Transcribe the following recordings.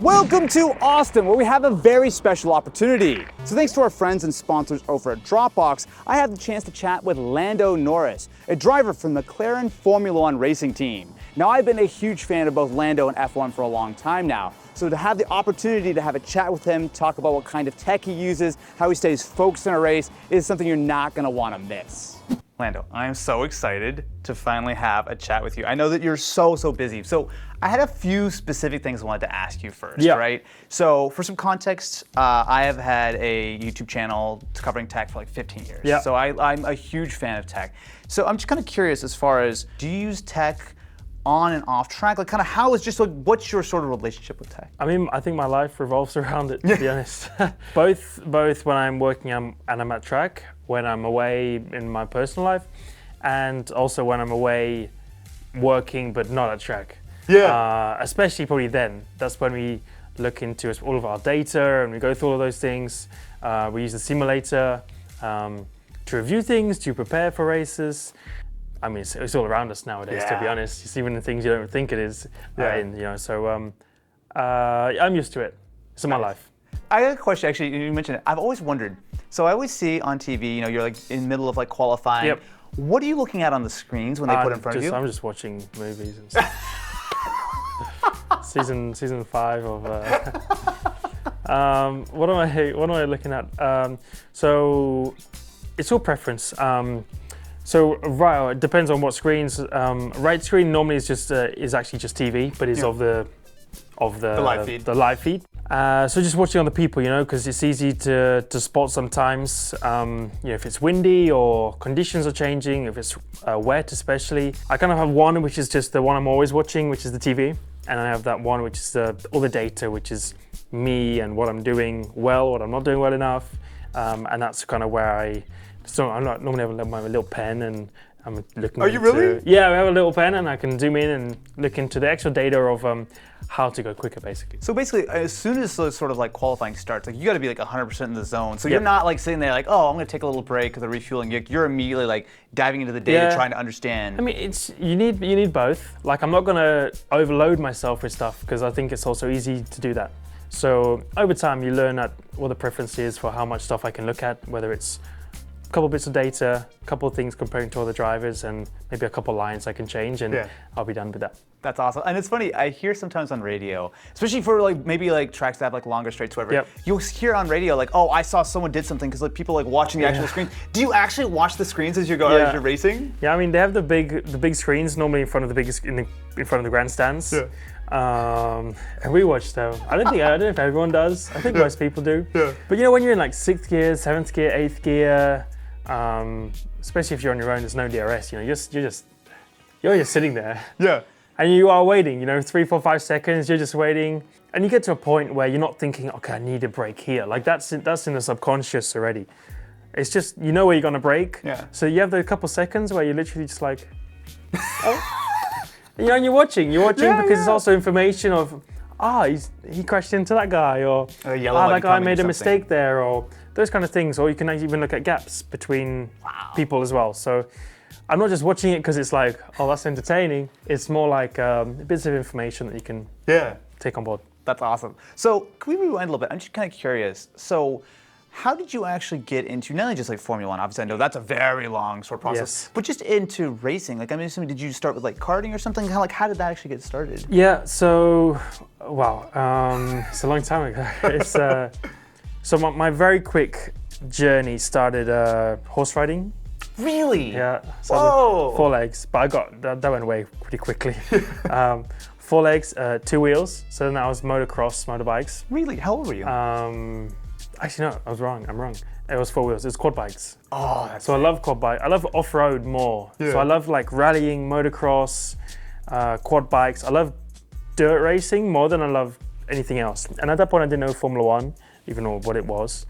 Welcome to Austin, where we have a very special opportunity. So thanks to our friends and sponsors over at Dropbox, I have the chance to chat with Lando Norris, a driver from the McLaren F1 racing team. Now, I've been a huge fan of both Lando and F1 for a long time now. So to have the opportunity to have a chat with him, talk about what kind of tech he uses, how he stays focused in a race, is something you're not gonna wanna miss. Lando, I am so excited to finally have a chat with you. I know that you're so busy. So I had a few specific things I wanted to ask you first, right? So for some context, I have had a YouTube channel covering tech for like 15 years. So I'm a huge fan of tech. So I'm just kind of curious as far as, do you use tech on and off track? Like kind of how is just like, what's your sort of relationship with tech? I mean, I think my life revolves around it, to be honest. both when I'm working and I'm at track, when I'm away in my personal life, and also when I'm away working but not at track. Especially probably then. That's when we look into all of our data and we go through all of those things. We use the simulator to review things, to prepare for races. I mean, it's all around us nowadays, to be honest. It's even the things you don't think it is. So I'm used to it. It's in my life. I got a question, actually, you mentioned it. I've always wondered. So I always see on TV, you know, you're like in the middle of like qualifying. What are you looking at on the screens when they put it in front of you? I'm just watching movies and stuff. season 5 of. What am I looking at? So it's all preference. So right, it depends on what screens. Right screen normally is actually just TV, but it's of the live feed. So just watching other people, you know, because it's easy to spot sometimes. You know, if it's windy or conditions are changing, if it's wet especially. I kind of have one which is just the one I'm always watching, which is the TV, and I have that one which is all the data, which is me and what I'm doing well, what I'm not doing well enough, and that's kind of where So I normally have my little pen and I'm looking. Are you really? Yeah, we have a little pen and I can zoom in and look into the actual data of how to go quicker, basically. So basically, as soon as those sort of like qualifying starts, like you got to be like 100% in the zone. So you're not like sitting there like, oh, I'm going to take a little break because of refueling. You're immediately like diving into the data, trying to understand. I mean, you need both. Like I'm not going to overload myself with stuff because I think it's also easy to do that. So over time, you learn what the preference is for how much stuff I can look at, whether it's a couple bits of data, a couple of things comparing to other drivers, and maybe a couple lines I can change, and I'll be done with that. That's awesome. And it's funny, I hear sometimes on radio, especially for like maybe like tracks that have like longer straights, whatever, you'll hear on radio like, oh, I saw someone did something, because like people like watching the actual screen. Do you actually watch the screens as as you're racing? Yeah, I mean they have the big screens normally in front of in front of the grandstands. And we watch them. I don't know if everyone does. I think most people do. But you know, when you're in like 6th gear, 7th gear, 8th gear, especially if you're on your own, there's no DRS. You know, you're just sitting there. And you are waiting. You know, 3, 4, 5 seconds. You're just waiting, and you get to a point where you're not thinking, okay, I need a break here. Like that's in the subconscious already. It's just you know where you're gonna break. So you have the couple seconds where you're literally just like, oh. You know, and you're watching because it's also information of, he crashed into that guy, or that guy made a mistake there, or those kind of things. Or you can even look at gaps between people as well. So I'm not just watching it because it's like, oh, that's entertaining. It's more like bits of information that you can take on board. That's awesome. So can we rewind a little bit? I'm just kind of curious. So how did you actually get into, not only just like Formula One, obviously I know that's a very long sort of process, but just into racing? Like, I'm assuming, did you start with like karting or something? How did that actually get started? Yeah, so, it's a long time ago. So my very quick journey started horse riding. Really? Yeah, so 4 legs, but that went away pretty quickly. 4 legs, 2 wheels, so then that was motocross, motorbikes. Really? How old were you? Actually, no, I'm wrong. It was 4 wheels. It's quad bikes. Oh, that's I love quad bike. I love off-road more. So I love like rallying, motocross, quad bikes. I love dirt racing more than I love anything else. And at that point, I didn't know Formula One, even know what it was.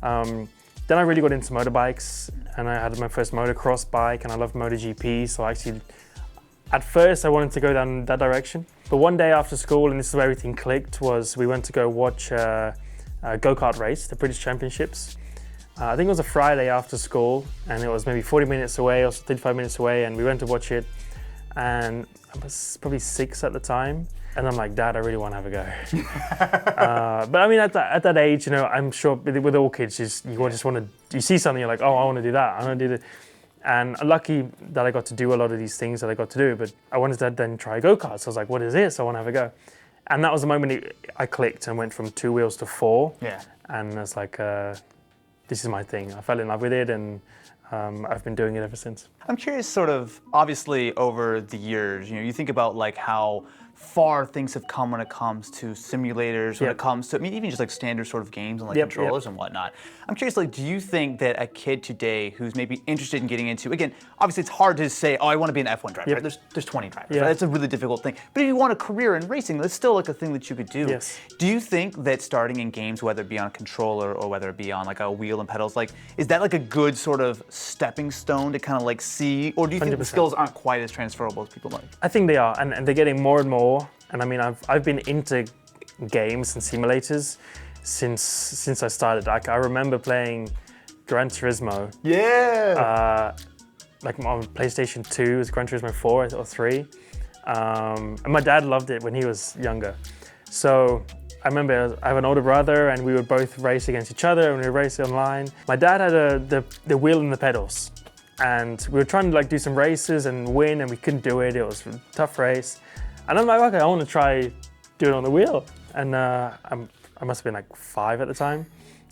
Then I really got into motorbikes, and I had my first motocross bike, and I loved MotoGP. So at first, I wanted to go down that direction. But one day after school, and this is where everything clicked, was we went to go watch go-kart race, the British Championships. I think it was a Friday after school, and it was maybe 40 minutes away or 35 minutes away, and we went to watch it. And I was probably 6 at the time. And I'm like, Dad, I really want to have a go. But I mean, at that age, you know, I'm sure with all kids, you just want to, you see something, you're like, oh, I want to do that. I want to do that. And I'm lucky that I got to do a lot of these things that I got to do, but I wanted to then try go-karts. So I was like, what is this? I want to have a go. And that was the moment I clicked and went from 2 wheels to 4. Yeah. And I was like, this is my thing. I fell in love with it, and I've been doing it ever since. I'm curious, sort of, obviously over the years, you know, you think about like how far things have come when it comes to simulators, when it comes to, I mean, even just like standard sort of games and like controllers and whatnot. I'm curious, like, do you think that a kid today who's maybe interested in getting into, again, obviously it's hard to say, oh, I want to be an F1 driver, right? There's 20 drivers, right? It's a really difficult thing. But if you want a career in racing, that's still like a thing that you could do. Yes. Do you think that starting in games, whether it be on a controller or whether it be on like a wheel and pedals, like, is that like a good sort of stepping stone to kind of like see, or do you think 100%. the skills aren't quite as transferable as people like? I think they are, and they're getting more and more. And I mean, I've been into games and simulators since I started. Like, I remember playing Gran Turismo. Yeah. Like on PlayStation 2, it was Gran Turismo 4 or 3. And my dad loved it when he was younger. So I remember I have an older brother, and we would both race against each other, and we would race online. My dad had the wheel and the pedals, and we were trying to like do some races and win, and we couldn't do it. It was a tough race. And I'm like, okay, I want to try doing it on the wheel. And I must have been like 5 at the time,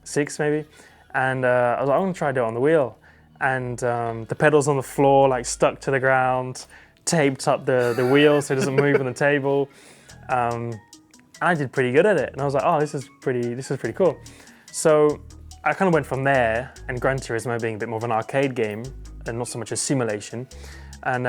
6 maybe. And I was like, I want to try to do it on the wheel. And the pedals on the floor, like stuck to the ground, taped up the wheel so it doesn't move on the table. And I did pretty good at it. And I was like, oh, this is pretty cool. So I kind of went from there, and Gran Turismo being a bit more of an arcade game and not so much a simulation. And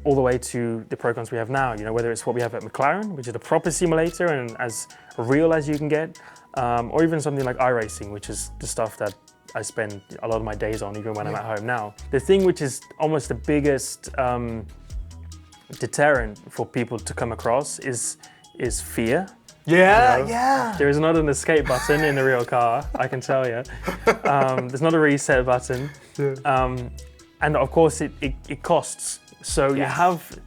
all the way to the programs we have now, you know, whether it's what we have at McLaren, which is a proper simulator and as real as you can get, or even something like iRacing, which is the stuff that I spend a lot of my days on, even when I'm at home now. The thing which is almost the biggest deterrent for people to come across is fear. Yeah, You know? yeah. There is not an escape button in the real car, I can tell you. There's not a reset button. And of course it costs. So you have,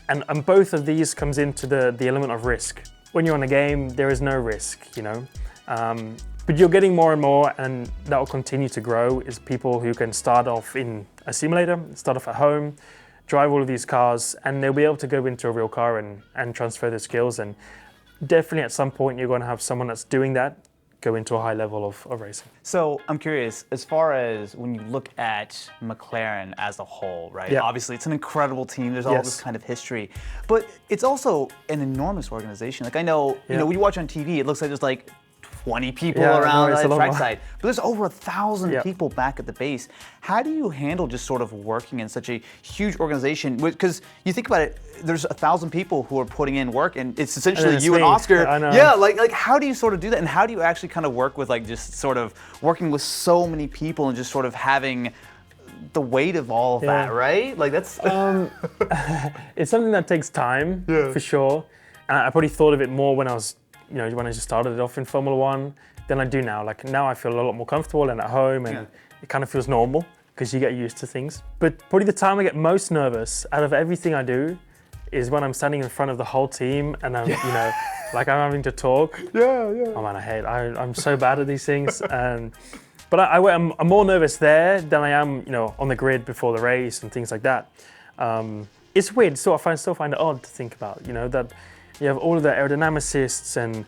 and both of these comes into the element of risk. When you're on a game, there is no risk, you know. But you're getting more and more, and that will continue to grow, is people who can start off in a simulator, start off at home, drive all of these cars, and they'll be able to go into a real car and transfer their skills. And definitely at some point you're going to have someone that's doing that go into a high level of racing. So I'm curious, as far as when you look at McLaren as a whole, right? Yeah. Obviously, it's an incredible team. There's all this kind of history, but it's also an enormous organization. Like I know, you know, when you watch on TV, it looks like there's like 20 people around the trackside, but there's over 1,000 people back at the base. How do you handle just sort of working in such a huge organization? Because you think about it, there's 1,000 people who are putting in work, and it's essentially you and Oscar. I know. Yeah, like how do you sort of do that, and how do you actually kind of work with like just sort of working with so many people and just sort of having the weight of all of that, right? Like that's it's something that takes time for sure. And I probably thought of it more when I was, you know, when I just started it off in Formula One than I do now. Like now I feel a lot more comfortable and at home, and it kind of feels normal because you get used to things. But probably the time I get most nervous out of everything I do is when I'm standing in front of the whole team and I'm, you know, like I'm having to talk. Oh man, I'm so bad at these things. But I'm more nervous there than I am, you know, on the grid before the race and things like that. It's weird, so I still find it odd to think about, you know, that you have all of the aerodynamicists and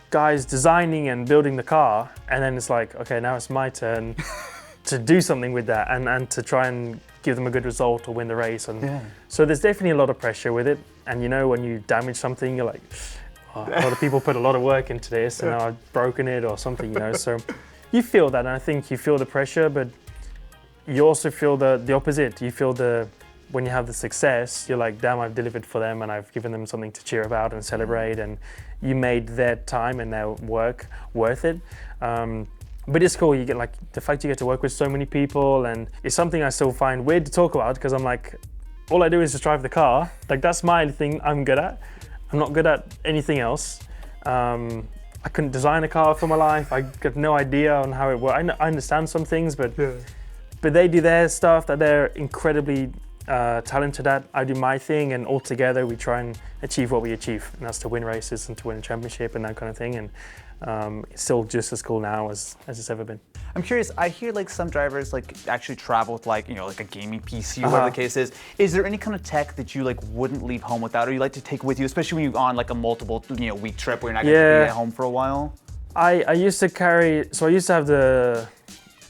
guys designing and building the car, and then it's like, okay, now it's my turn to do something with that and to try and give them a good result or win the race. And so there's definitely a lot of pressure with it. And you know, when you damage something, you're like, oh, a lot of people put a lot of work into this, and now I've broken it or something, you know. So you feel that, and I think you feel the pressure, but you also feel the opposite. You feel when you have the success, you're like, damn, I've delivered for them and I've given them something to cheer about and celebrate, and you made their time and their work worth it. But it's cool, you get like, the fact you get to work with so many people, and it's something I still find weird to talk about because I'm like, all I do is just drive the car. Like that's my thing I'm good at. I'm not good at anything else. I couldn't design a car for my life. I got no idea on how it works. I understand some things, but they do their stuff that they're incredibly talent to that. I do my thing, and all together we try and achieve what we achieve, and that's to win races and to win a championship and that kind of thing. And it's still just as cool now as it's ever been. I'm curious, I hear like some drivers like actually travel with like, like a gaming PC or whatever the case is. Is there any kind of tech that you like wouldn't leave home without, or you like to take with you, especially when you're on like a multiple week trip where you're not going to be at home for a while? I used to carry, so I used to have the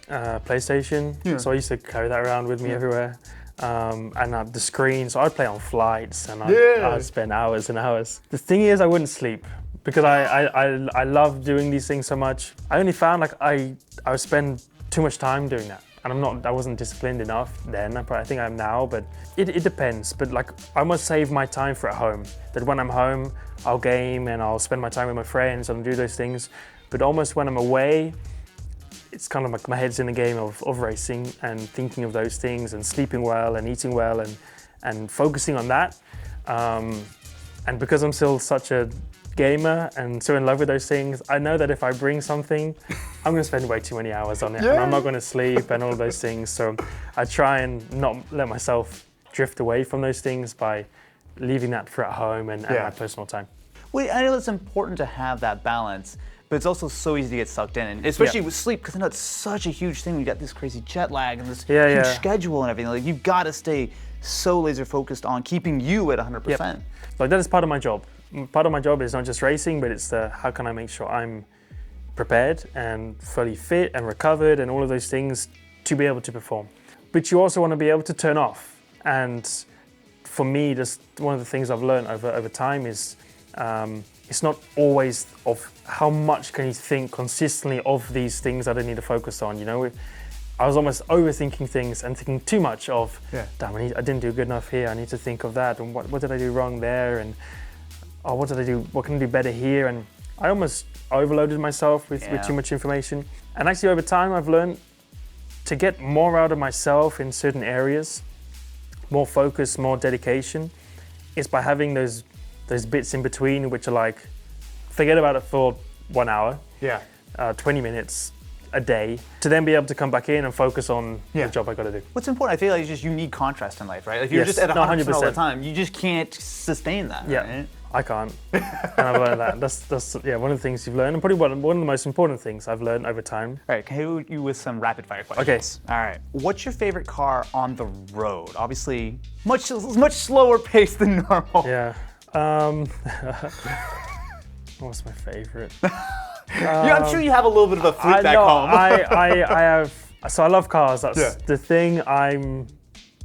PlayStation, so I used to carry that around with me everywhere. And the screen, so I'd play on flights and I'd spend hours and hours. The thing is, I wouldn't sleep because I love doing these things so much. I only found like I would spend too much time doing that, and I wasn't disciplined enough then. I think I am now, but it depends. But like I must save my time for at home. That when I'm home, I'll game and I'll spend my time with my friends and do those things. But almost when I'm away, it's kind of like my head's in the game of racing and thinking of those things and sleeping well and eating well and focusing on that. And because I'm still such a gamer and so in love with those things, I know that if I bring something, I'm going to spend way too many hours on it, and I'm not going to sleep and all those things. So I try and not let myself drift away from those things by leaving that for at home and my personal time. Well, I know it's important to have that balance, but it's also so easy to get sucked in, and especially with sleep, because I know it's such a huge thing. We got this crazy jet lag and this huge schedule and everything. Like you've got to stay so laser focused on keeping you at 100%. Like that is part of my job. Part of my job is not just racing, but it's how can I make sure I'm prepared and fully fit and recovered and all of those things to be able to perform. But you also want to be able to turn off. And for me, just one of the things I've learned over time is it's not always of how much can you think consistently of these things that I need to focus on. I was almost overthinking things and thinking too much of, damn, I didn't do good enough here. I need to think of that, and what did I do wrong there, and what did I do? What can I do better here? And I almost overloaded myself with too much information. And actually, over time, I've learned to get more out of myself in certain areas, more focus, more dedication, is by having those bits in between, which are like, forget about it for 1 hour, 20 minutes a day, to then be able to come back in and focus on the job I got to do. What's important, I feel like, you need contrast in life, right? If you're just at 100% all the time, you just can't sustain that, right? I can't, and I've learned that. That's one of the things you've learned, and probably one of the most important things I've learned over time. All right, can I hit you with some rapid fire questions? Okay. All right. What's your favorite car on the road? Obviously, much slower pace than normal. Yeah. What's my favorite? I'm sure you have a little bit of a fleet back home. I have. So I love cars. That's the thing I'm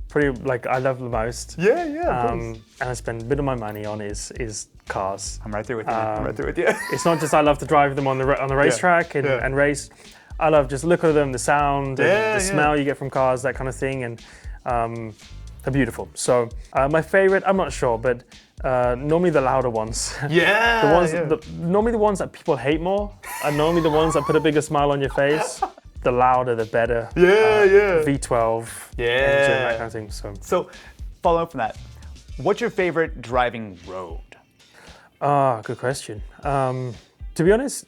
pretty I love the most. And I spend a bit of my money on is cars. I'm right there with you. It's not just I love to drive them on the racetrack and race. I love just look at them, the sound, and the smell you get from cars, that kind of thing, and they're beautiful. So my favorite, I'm not sure, but normally the louder ones. Normally the ones that people hate more are normally the ones that put a bigger smile on your face. The louder, the better. V12 engine, that kind of thing. So follow up from that. What's your favorite driving road? Good question. To be honest,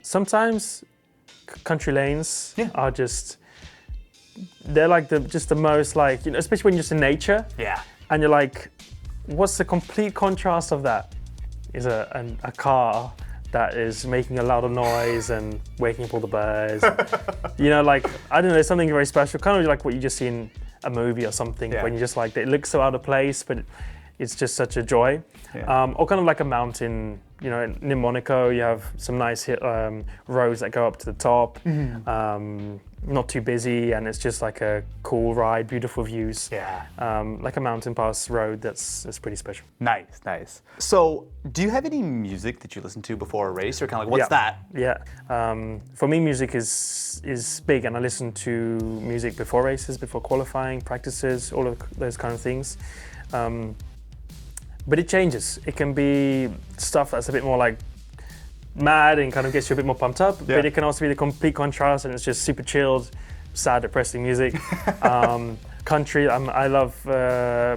sometimes country lanes are just, they're like the most especially when you're just in nature. And you're like, what's the complete contrast of that? Is a car that is making a louder noise and waking up all the birds. I don't know, there's something very special, kind of like what you just see in a movie or something, when you just it looks so out of place, but it's just such a joy. Or kind of like a mountain, in Monaco, you have some nice roads that go up to the top, not too busy, and it's just like a cool ride, beautiful views. Like a mountain pass road that's pretty special. Nice. So, do you have any music that you listen to before a race, or kind of what's that? For me, music is big, and I listen to music before races, before qualifying, practices, all of those kind of things. But it changes. It can be stuff that's a bit more mad and kind of gets you a bit more pumped up, but it can also be the complete contrast, and it's just super chilled, sad, depressing music. Country, I love,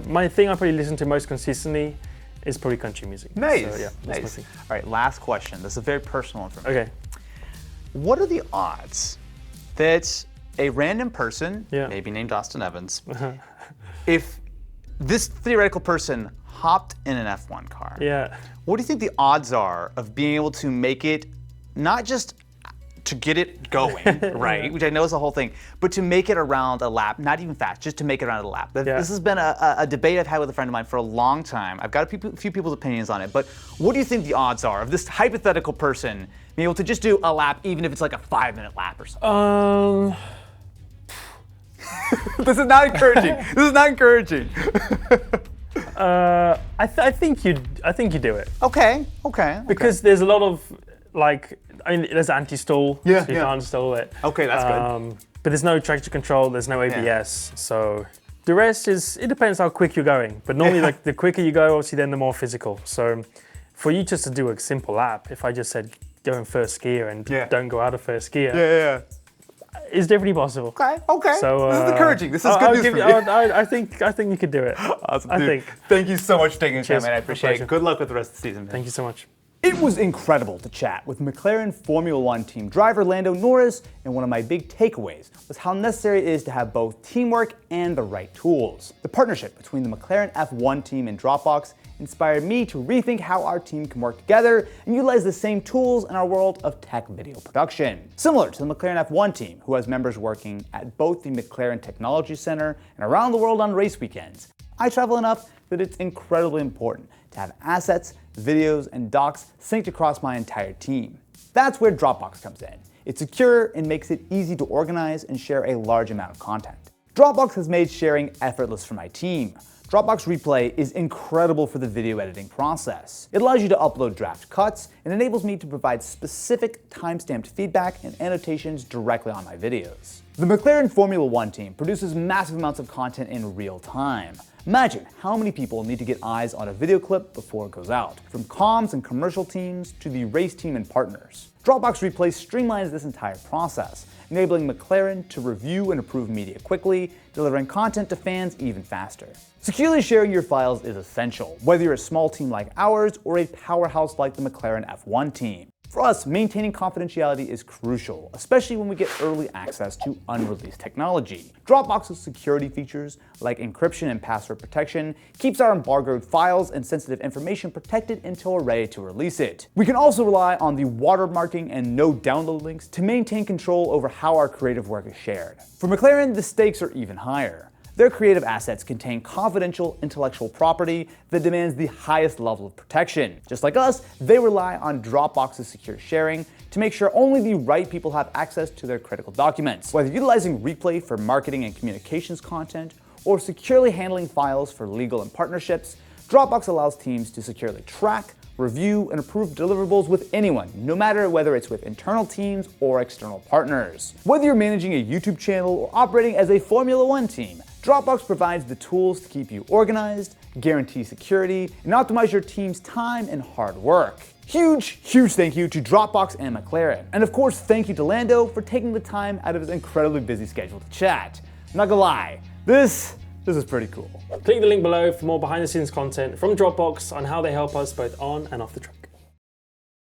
my thing I probably listen to most consistently is probably country music. Nice. So, that's my thing. All right, last question. This is a very personal one for me. Okay. What are the odds that a random person, maybe named Austin Evans, if this theoretical person hopped in an F1 car. Yeah. What do you think the odds are of being able to make it, not just to get it going, right, which I know is the whole thing, but to make it around a lap, not even fast, just to make it around a lap. This has been a debate I've had with a friend of mine for a long time. I've got a few people's opinions on it, but what do you think the odds are of this hypothetical person being able to just do a lap, even if it's like a 5-minute lap or something? This is not encouraging. This is not encouraging. I think you do it. Okay. Because there's a lot of there's anti-stall, so you can't stall it. Okay, that's good. But there's no traction control, there's no ABS, so the rest it depends how quick you're going. But normally, the quicker you go, obviously, then the more physical. So for you just to do a simple lap, if I just said go in first gear and don't go out of first gear, it's definitely possible. Okay. So this is encouraging. This is good news for me. I think you could do it. Awesome, I dude. think. Thank you so much for taking the time, man. I appreciate pleasure. it. Good luck with the rest of the season, man. Thank you so much. It was incredible to chat with McLaren Formula One team driver Lando Norris, and one of my big takeaways was how necessary it is to have both teamwork and the right tools. The partnership between the McLaren F1 team and Dropbox inspired me to rethink how our team can work together and utilize the same tools in our world of tech video production. Similar to the McLaren F1 team, who has members working at both the McLaren Technology Center and around the world on race weekends, I travel enough that it's incredibly important to have assets, videos, and docs synced across my entire team. That's where Dropbox comes in. It's secure and makes it easy to organize and share a large amount of content. Dropbox has made sharing effortless for my team. Dropbox Replay is incredible for the video editing process. It allows you to upload draft cuts and enables me to provide specific time-stamped feedback and annotations directly on my videos. The McLaren Formula One team produces massive amounts of content in real time. Imagine how many people need to get eyes on a video clip before it goes out, from comms and commercial teams to the race team and partners. Dropbox Replay streamlines this entire process, enabling McLaren to review and approve media quickly, delivering content to fans even faster. Securely sharing your files is essential, whether you're a small team like ours or a powerhouse like the McLaren F1 team. For us, maintaining confidentiality is crucial, especially when we get early access to unreleased technology. Dropbox's security features, like encryption and password protection, keeps our embargoed files and sensitive information protected until we're ready to release it. We can also rely on the watermarking and no download links to maintain control over how our creative work is shared. For McLaren, the stakes are even higher. Their creative assets contain confidential intellectual property that demands the highest level of protection. Just like us, they rely on Dropbox's secure sharing to make sure only the right people have access to their critical documents. Whether utilizing Replay for marketing and communications content, or securely handling files for legal and partnerships, Dropbox allows teams to securely track, review, and approve deliverables with anyone, no matter whether it's with internal teams or external partners. Whether you're managing a YouTube channel or operating as a Formula One team, Dropbox provides the tools to keep you organized, guarantee security, and optimize your team's time and hard work. Huge thank you to Dropbox and McLaren. And of course, thank you to Lando for taking the time out of his incredibly busy schedule to chat. I'm not gonna lie, this is pretty cool. Click the link below for more behind the scenes content from Dropbox on how they help us both on and off the track.